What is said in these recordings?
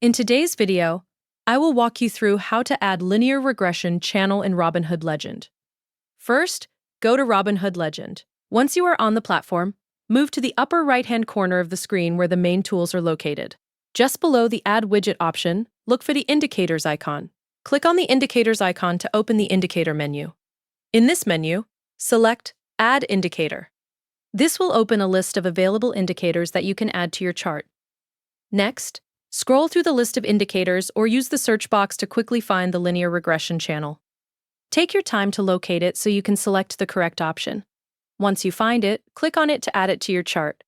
In today's video, I will walk you through how to add Linear Regression Channel in Robinhood Legend. First, go to Robinhood Legend. Once you are on the platform, move to the upper right-hand corner of the screen where the main tools are located. Just below the Add Widget option, look for the Indicators icon. Click on the Indicators icon to open the Indicator menu. In this menu, select Add Indicator. This will open a list of available indicators that you can add to your chart. Next, scroll through the list of indicators or use the search box to quickly find the Linear Regression Channel. Take your time to locate it so you can select the correct option. Once you find it, click on it to add it to your chart.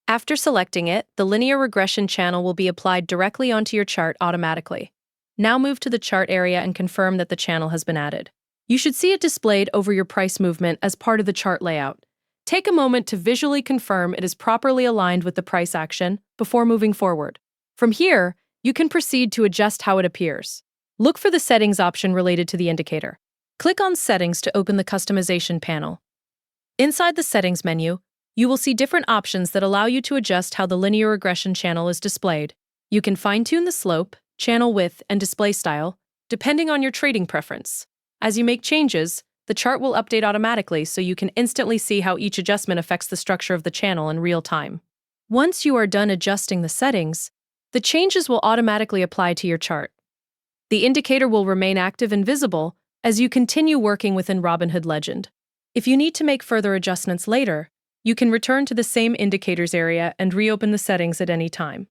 After selecting it, the Linear Regression Channel will be applied directly onto your chart automatically. Now move to the chart area and confirm that the channel has been added. You should see it displayed over your price movement as part of the chart layout. Take a moment to visually confirm it is properly aligned with the price action before moving forward. From here, you can proceed to adjust how it appears. Look for the Settings option related to the indicator. Click on Settings to open the Customization panel. Inside the Settings menu, you will see different options that allow you to adjust how the Linear Regression Channel is displayed. You can fine-tune the slope, channel width, and display style, depending on your trading preference. As you make changes, the chart will update automatically so you can instantly see how each adjustment affects the structure of the channel in real time. Once you are done adjusting the settings, the changes will automatically apply to your chart. The indicator will remain active and visible as you continue working within Robinhood Legend. If you need to make further adjustments later, you can return to the same indicators area and reopen the settings at any time.